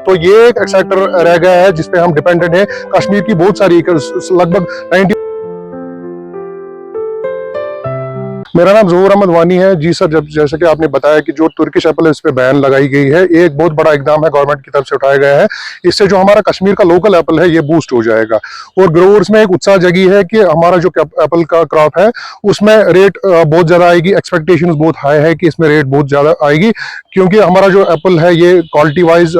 तो ये एक सेक्टर रह गया है जिसपे हम डिपेंडेंट है। कश्मीर की बहुत सारी लगभग 90। मेरा नाम ज़हूर अहमद वानी है जी सर। जब जैसे कि आपने बताया कि जो तुर्किश एप्पल है इस पे बैन लगाई गई है, ये एक बहुत बड़ा इकदाम है गवर्नमेंट की तरफ से उठाया गया है। इससे जो हमारा कश्मीर का लोकल एप्पल है ये बूस्ट हो जाएगा और ग्रोवर्स में एक उत्साह जगी है कि हमारा जो एप्पल का क्रॉप है उसमें रेट बहुत ज़्यादा आएगी। एक्सपेक्टेशंस बहुत हाई है कि इसमें रेट बहुत ज़्यादा आएगी, क्योंकि हमारा जो एप्पल है ये क्वालिटी वाइज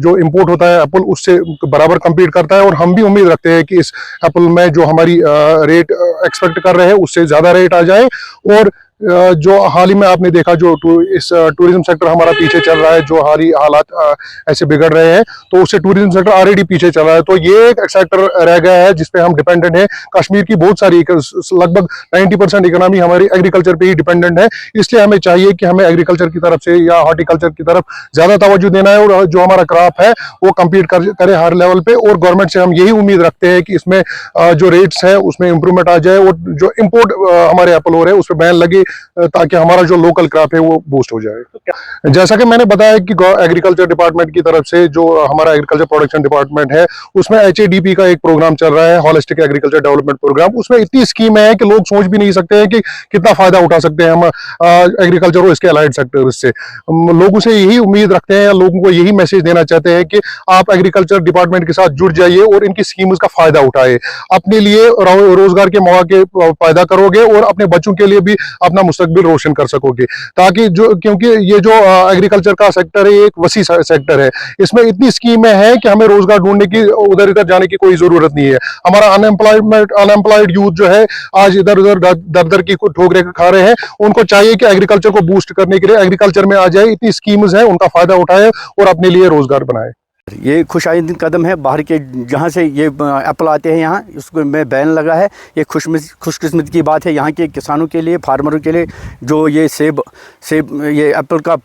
जो इम्पोर्ट होता है एप्पल उससे बराबर कम्पीट करता है। और हम भी उम्मीद रखते हैं कि इस एप्पल में जो हमारी रेट एक्सपेक्ट कर रहे हैं उससे ज़्यादा रेट आ जाए। और जो हाल ही में आपने देखा जो इस टूरिज्म सेक्टर हमारा पीछे चल रहा है, जो हाल ही हालात ऐसे बिगड़ रहे हैं तो उससे टूरिज्म सेक्टर ऑलरेडी पीछे चल रहा है। तो ये एक सेक्टर रह गया है जिसपे हम डिपेंडेंट है। कश्मीर की बहुत सारी लगभग 90% इकोनॉमी हमारी एग्रीकल्चर पे ही डिपेंडेंट है। इसलिए हमें चाहिए कि हमें एग्रीकल्चर की तरफ से या हॉर्टिकल्चर की तरफ ज्यादा तवज्जो देना है और जो हमारा क्रॉप है वो कम्पीट करे हर लेवल पे। और गवर्नमेंट से हम यही उम्मीद रखते हैं कि इसमें जो रेट्स है उसमें इंप्रूवमेंट आ जाए और जो इम्पोर्ट हमारे एप्पल हो रहे हैं उस पर बैन लगे ताकि हमारा जो लोकल क्रॉप है वो बूस्ट हो जाए। जैसा कि मैंने बताया कि एग्रीकल्चर डिपार्टमेंट की तरफ से जो हमारा एग्रीकल्चर प्रोडक्शन डिपार्टमेंट है उसमें HADP का एक प्रोग्राम चल रहा है, होलिस्टिक एग्रीकल्चर डेवलपमेंट प्रोग्राम। उसमें इतनी स्कीम है कि लोग सोच भी नहीं सकते हैं कि कितना फायदा उठा सकते हैं हम एग्रीकल्चर और इसके अलाइड सेक्टर से। लोगों से यही उम्मीद रखते हैं, लोगों को यही मैसेज देना चाहते हैं कि आप एग्रीकल्चर डिपार्टमेंट के साथ जुड़ जाइए और इनकी स्कीम्स का फायदा उठाए, अपने लिए रोजगार के मौके पैदा करोगे और अपने बच्चों के लिए भी अपना मुस्तकबिल रोशन कर सकोगे। ताकि जो क्योंकि ये जो एग्रीकल्चर का सेक्टर है एक वसी सेक्टर है, इसमें इतनी स्कीमें हैं कि हमें रोजगार ढूंढने की उधर इधर जाने की कोई जरूरत नहीं है। हमारा अनएम्प्लॉयड यूथ जो है आज इधर उधर दर दर की ठोकरें खा रहे हैं, उनको चाहिए कि एग्रीकल्चर को बूस्ट करने के लिए एग्रीकल्चर में आ जाए, इतनी स्कीम्स हैं उनका फायदा उठाए और अपने लिए रोजगार बनाए। ये खुशाइंद कदम है। बाहर के जहाँ से ये एप्पल आते हैं यहाँ उसको में बैन लगा है। ये खुशकिस्मती की बात है यहाँ के किसानों के लिए, फार्मरों के लिए, जो ये सेब ये एप्पल का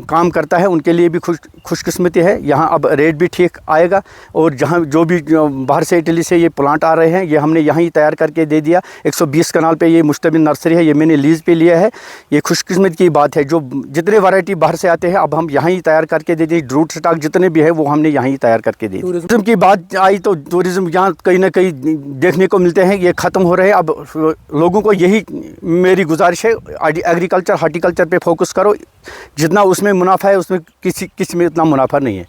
काम करता है उनके लिए भी खुशकिस्मती है। यहाँ अब रेट भी ठीक आएगा और जहाँ जो भी बाहर से इटली से ये प्लांट आ रहे हैं ये हमने यहाँ ही तैयार करके दे दिया। 120 कनाल पे ये मुश्तमिल नर्सरी है, ये मैंने लीज पे लिया है। ये खुशकिस्मती की बात है। जो जितने वैरायटी बाहर से आते हैं अब हम यहाँ ही तैयार करके दे दिए। रूट स्टॉक जितने भी है वो हमने यहाँ ही तैयार करके दी। टूरिज्म की बात आई तो टूरिज्म यहाँ कहीं ना कहीं देखने को मिलते हैं, ये ख़त्म हो रहे हैं। अब लोगों को यही मेरी गुजारिश है, एग्रीकल्चर हॉर्टिकल्चर पे फोकस करो। जितना उसमें मुनाफा है उसमें किसी में इतना मुनाफा नहीं है।